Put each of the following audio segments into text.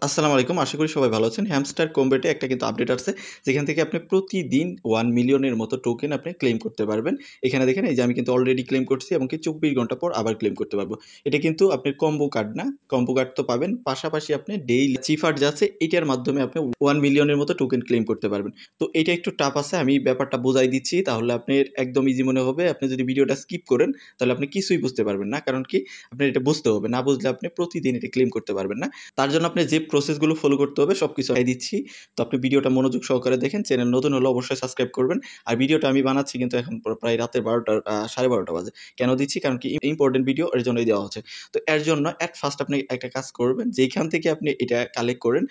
আসসালামু আলাইকুম। আশা করি সবাই ভালো আছেন। হ্যামস্টার কম্বেটে একটা কিন্তু আপডেট আসছে, যেখান থেকে আপনি প্রতিদিন 1 মিলিয়নের মতো টোকেন আপনি ক্লেইম করতে পারবেন। এখানে দেখেন এই যে আমি কিন্তু অলরেডি ক্লেইম করছি এবং কি 24 ঘন্টা পর আবার ক্লেইম করতে পারবো। এটা কিন্তু আপনার কম্বো কার্ড না। কম্বো কার্ড তো পাবেন। পাশাপাশি আপনি ডেইলি চিফার যা আছে এটার মাধ্যমে আপনি 1 মিলিয়নের মতো টোকেন ক্লেইম করতে পারবেন। তো এটা একটু টাফ আছে। আমি ব্যাপারটা বুঝাই দিচ্ছি, তাহলে আপনার একদম ইজি মনে হবে। আপনি যদি ভিডিওটা স্কিপ করেন তাহলে আপনি কিছুই বুঝতে পারবেন না। কারণ কি আপনার এটা বুঝতে হবে। না বুঝলে আপনি প্রতিদিন এটা ক্লেইম করতে পারবেন না। তার জন্য আপনি যে প্রসেসগুলো ফলো করতে হবে সবকিছু আমি দিচ্ছি। তো আপনি ভিডিওটা মনোযোগ সহকারে দেখেন। চ্যানেল নতুন হলে অবশ্যই সাবস্ক্রাইব করবেন। আর ভিডিওটা আমি বানাচ্ছি কিন্তু এখন প্রায় রাতের 12টা 12:30 বাজে। কেন দিচ্ছি? কারণ কি ইম্পোর্টেন্ট ভিডিও এর জন্যই দেওয়া হচ্ছে। তো এর জন্য এট ফার্স্ট আপনি একটা কাজ করবেন, যেখান থেকে আপনি এটা কালেক্ট করেন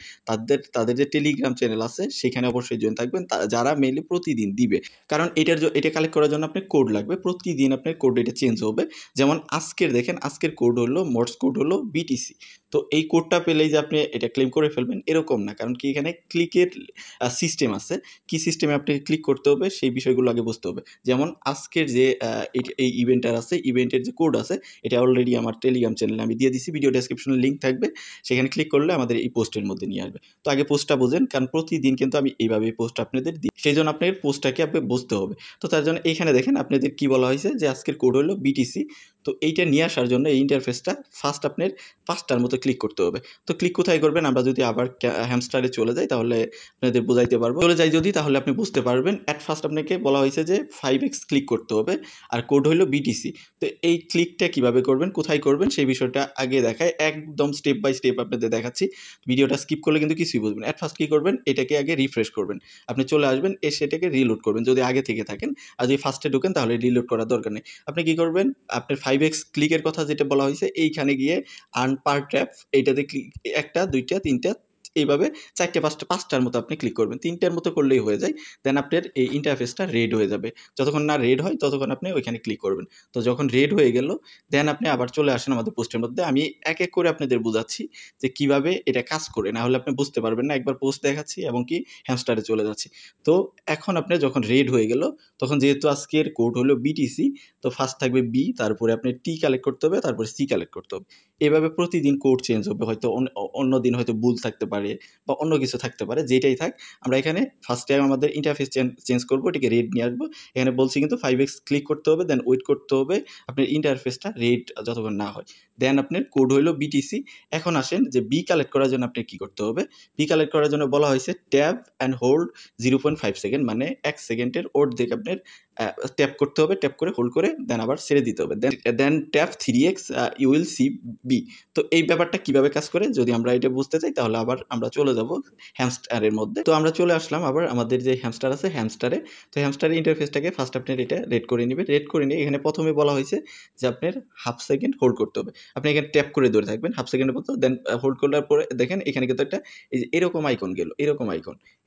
তাদের যে টেলিগ্রাম চ্যানেল আছে সেখানে অবশ্যই জয়েন থাকবেন। যারা মেইলে প্রতিদিন দিবে। কারণ এটা কালেক্ট করার জন্য আপনার কোড লাগবে। প্রতিদিন আপনার কোড এটা চেঞ্জ হবে। যেমন আজকের দেখেন, আজকের কোড হলো মোর্স কোড হলো বিটিসি। তো এই কোডটা পেলেই যে আপনি এটা ক্লেম করে ফেলবেন এরকম না। কারণ কি এখানে ক্লিকের সিস্টেম আছে। কি সিস্টেমে আপনাকে ক্লিক করতে হবে সেই বিষয়গুলো আগে বুঝতে হবে। যেমন আজকের যে এই ইভেন্টার আছে, ইভেন্টের যে কোড আছে এটা অলরেডি আমার টেলিগ্রাম চ্যানেলে আমি দিয়ে দিছি। ভিডিও ডেসক্রিপশনে লিঙ্ক থাকবে। সেখানে ক্লিক করলে আমাদের এই পোস্টের মধ্যে নিয়ে আসবে। তো আগে পোস্টটা বোঝেন, কারণ প্রতিদিন কিন্তু আমি এইভাবে পোস্ট আপনাদের দিই। সেইজন্য আপনার পোস্টটাকে আপনি বুঝতে হবে। তো তার জন্য এখানে দেখেন আপনাদের কি বলা হয়েছে যে আজকের কোড হলো বিটিসি। তো এইটা নিয়ে আসার জন্য এই ইন্টারফেসটা ফার্স্ট আপনার 5টার মতো ক্লিক করতে হবে। তো ক্লিক কোথায় করবেন? আমরা যদি আবার হ্যামস্টারে চলে যাই তাহলে আপনাদের বোঝাইতে পারবো। চলে যাই যদি, তাহলে আপনি বুঝতে পারবেন। এট ফার্স্ট আপনাকে বলা হয়েছে যে 5x ক্লিক করতে হবে আর কোড হলো বিটিসি। তো এই ক্লিকটা কিভাবে করবেন, কোথায় করবেন সেই বিষয়টা আগে দেখায়। একদম স্টেপ বাই স্টেপ আপনাদের দেখাচ্ছি। ভিডিওটা স্কিপ করলে কিন্তু কিছুই বুঝবেন। এট ফার্স্ট কি করবেন, এটাকে আগে রিফ্রেশ করবেন। আপনি চলে আসবেন, এসে এটাকে রিলোড করবেন যদি আগে থেকে থাকেন। আর যদি ফার্স্টে ঢোকেন তাহলে রিলোড করার দরকার নেই। আপনি কি করবেন, আপনার 5x ক্লিকের কথা যেটা বলা হয়েছে এইখানে গিয়ে আর্ন পার ট্যাপ এইটাতে ক্লিক, 1টা 2টা 3টা এইভাবে 4টে 5টার মতো আপনি ক্লিক করবেন। 3টার মতো করলেই হয়ে যায়। দেন আপনার এই ইন্টারফেসটা রেড হয়ে যাবে। যতক্ষণ না রেড হয় ততক্ষণ আপনি ওইখানে ক্লিক করবেন। তো যখন রেড হয়ে গেল দেন আপনি আবার চলে আসেন আমাদের পোস্টের মধ্যে। আমি এক এক করে আপনাদের বোঝাচ্ছি যে কিভাবে এটা কাজ করে। না হলে আপনি বুঝতে পারবেন না। একবার পোস্ট দেখাচ্ছি এবং কি হ্যামস্টারে চলে যাচ্ছি। তো এখন আপনার যখন রেড হয়ে গেল, তখন যেহেতু আজকের কোড হলো বিটিসি, তো ফার্স্ট থাকবে বি, তারপরে আপনি টি কালেক্ট করতে হবে, তারপরে সি কালেক্ট করতে হবে। এভাবে প্রতিদিন কোড চেঞ্জ হবে। হয়তো অন্য দিন হয়তো ভুল থাকতে পারে বা অন্য কিছু থাকতে পারে। যেটাই থাক, আমরা এখানে ফার্স্ট টাইম আমাদের ইন্টারফেস চেঞ্জ করবো, এটাকে রেড নিয়ে আসবো। এখানে বলছি কিন্তু 5x ক্লিক করতে হবে, দেন ওয়েট করতে হবে আপনার ইন্টারফেসটা রেড যতক্ষণ না হয়। দেন আপনার কোড হইলো বিটিসি। এখন আসেন যে বি কালেক্ট করার জন্য আপনি কি করতে হবে। বি কালেক্ট করার জন্য বলা হয়েছে ট্যাপ অ্যান্ড হোল্ড 0.5 সেকেন্ড, মানে 1 সেকেন্ডের অর্ধেক আপনার ট্যাপ করতে হবে। ট্যাপ করে হোল্ড করে দেন আবার ছেড়ে দিতে হবে। Then tap 3x you will see B. তো এই ব্যাপারটা কিভাবে কাজ করে যদি আমরা এটা বুঝতে চাই তাহলে আবার আমরা চলে যাব হ্যামস্টারের মধ্যে। তো আমরা চলে আসলাম আবার আমাদের যে হ্যামস্টার আছে হ্যামস্টারে। তো হ্যামস্টারের ইন্টারফেসটাকে ফার্স্ট আপনার এটা রেড করে নিবেন। রেড করে নিয়ে এখানে প্রথমে বলা হয়েছে যে আপনার হাফ সেকেন্ড হোল্ড করতে হবে। আপনি এখানে ট্যাপ করে ধরে থাকবেন হাফ সেকেন্ডের মতো। দেন হোল্ড করার পরে দেখেন এখানে কিন্তু একটা এই যে এরকম আইকন গেল,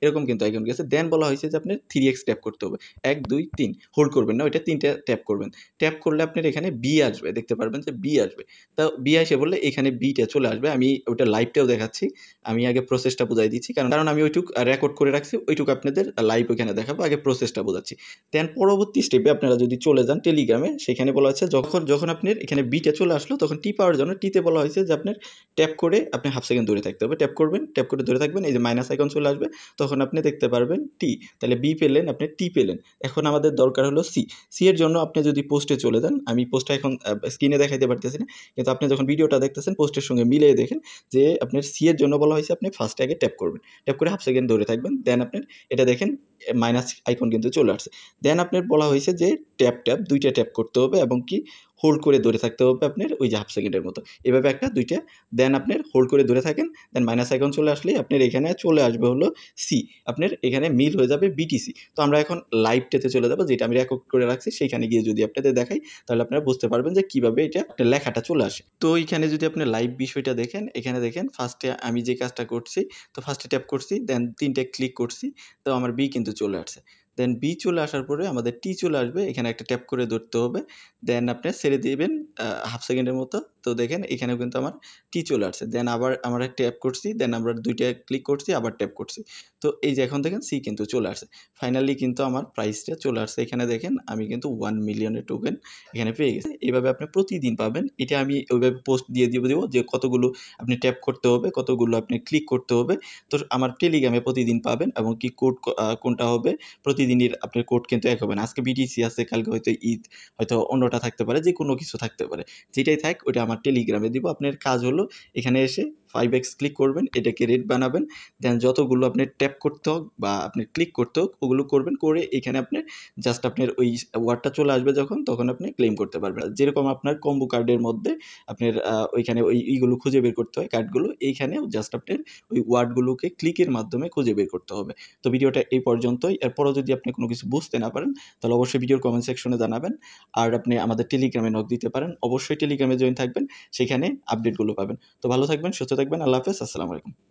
এরকম কিন্তু আইকন গেছে। দেন বলা হয়েছে যে আপনার 3x ট্যাপ করতে হবে। 1 2 3 হোল্ড করবেন না, ওইটা 3টা ট্যাপ করবেন। ট্যাপ করলে আপনার এখানে বি আসবে, দেখতে পারবেন যে বি আসবে। তো বি আসে বললে এখানে বিটা চলে আসবে। আমি ওইটা লাইভটাও দেখাচ্ছি। আমি আগে প্রসেসটা বুঝাই দিচ্ছি, কারণ আমি ওইটুক রেকর্ড করে রাখছি, ওইটুকু আপনাদের লাইভ ওইখানে দেখাবো। আগে প্রসেসটা বোঝাচ্ছি। দেন পরবর্তী স্টেপে আপনারা যদি চলে যান টেলিগ্রামে, সেখানে বলা হচ্ছে যখন আপনার এখানে বিটা চলে আসলো তখন টি পাওয়ার জন্য টিতে বলা হয়েছে যে আপনার ট্যাপ করে আপনি হাফ সেকেন্ড ধরে থাকতে হবে। ট্যাপ করবেন, ট্যাপ করে ধরে থাকবেন, এই যে মাইনাস আইকন চলে আসবে, তখন আপনি দেখতে পারবেন টি। তাহলে বি পেলেন, আপনি টি পেলেন। এখন আমাদের দরকার হলো সি। সি এর জন্য আপনি যদি পোস্টে চলে যান, আমি পোস্টটা এখন স্ক্রিনে দেখাইতে পারতেছি না, কিন্তু আপনি যখন ভিডিওটা দেখতেছেন পোস্টের সঙ্গে মিলিয়ে দেখেন যে আপনার সি এর জন্য বলা হয়েছে আপনি ফার্স্টে আগে ট্যাপ করবেন। ট্যাপ করে হাফ সেকেন্ড ধরে থাকবেন। দেন আপনার এটা দেখেন মাইনাস আইকন কিন্তু চলে আসছে। দেন আপনার বলা হয়েছে যে ট্যাপ 2টা ট্যাপ করতে হবে এবং কি হোল্ড করে ধরে থাকতে হবে আপনার ওই যে হাফ সেকেন্ডের মতো। এভাবে 1টা 2টা দেন আপনার হোল্ড করে ধরে থাকেন। দেন মাইনাস আইকন চলে আসলেই আপনার এখানে চলে আসবে হলো সি। আপনার এখানে মিল হয়ে যাবে বিটিসি। তো আমরা এখন লাইভটাতে চলে যাব, যেটা আমি রেকর্ড করে রাখছি। সেইখানে গিয়ে যদি আপনাদের দেখাই তাহলে আপনারা বুঝতে পারবেন যে কিভাবে এটা লেখাটা চলে আসে। তো এইখানে যদি আপনি লাইভ বিষয়টা দেখেন, এখানে দেখেন ফার্স্টে আমি যে কাজটা করছি, তো ফার্স্টে ট্যাপ করছি, দেন 3টে ক্লিক করছি, তো আমার বি কিন্তু চলে আসছে। দেন বি চলে আসার পরে আমাদের টি চলে আসবে, এখানে একটা ট্যাপ করে ধরতে হবে। দেন আপনি ছেড়ে দিবেন হাফ সেকেন্ডের মতো। তো তো দেখেন এখানেও কিন্তু আমার টি চলে আসছে। দেন আবার আমরা ট্যাপ করছি, দেন আমরা ২ টা ক্লিক করছি, আবার ট্যাপ করছি। তো এই যে এখন দেখেন সি কিন্তু চলে আসছে। ফাইনালি কিন্তু আমার প্রাইসটা চলে আসছে। এখানে দেখেন আমি কিন্তু 1 মিলিয়নের টোকেন এখানে পেয়ে গেছি। এভাবে আপনি প্রতিদিন পাবেন। এটা আমি ওইভাবে পোস্ট দিয়ে দিব যে কতগুলো আপনি ট্যাপ করতে হবে, কতগুলো আপনি ক্লিক করতে হবে। তো আমার টেলিগ্রামে প্রতিদিন পাবেন এবং কি কোড কোনটা হবে প্রতিদিনের আপনার কোড কিন্তু এক হবে না। আজকে বিটিসি আছে, কালকে হয়তো ঈদ, হয়তো অন্যটা থাকতে পারে, যেকোনো কিছু থাকতে পারে। যেটাই থাক ওইটা আমার টেলিগ্রামে দিব। আপনার কাজ হলো এখানে এসে 5x ক্লিক করবেন, এটাকে রেড বানাবেন। দেন যতগুলো আপনার ট্যাপ করতে হোক বা আপনি ক্লিক করতে হোক ওগুলো করবেন। করে এখানে আপনি জাস্ট আপনার ওই ওয়ার্ডটা চলে আসবে যখন, তখন আপনি ক্লেম করতে পারবেন। যেরকম আপনার কম্বো কার্ডের মধ্যে আপনার ওইখানে ওই ইগুলো খুঁজে বের করতে হয় কার্ডগুলো। এইখানেও জাস্ট আপনার ওই ওয়ার্ডগুলোকে ক্লিকের মাধ্যমে খুঁজে বের করতে হবে। তো ভিডিওটা এই পর্যন্তই। এরপরও যদি আপনি কোনো কিছু বুঝতে না পারেন তাহলে অবশ্যই ভিডিওর কমেন্ট সেকশনে জানাবেন। আর আপনি আমাদের টেলিগ্রামে নক দিতে পারেন। অবশ্যই টেলিগ্রামে জয়েন থাকবেন, সেখানে আপডেটগুলো পাবেন। তো ভালো থাকবেন, সুস্থ থাকবেন। আল্লাহ হাফেজ। আসসালামু আলাইকুম।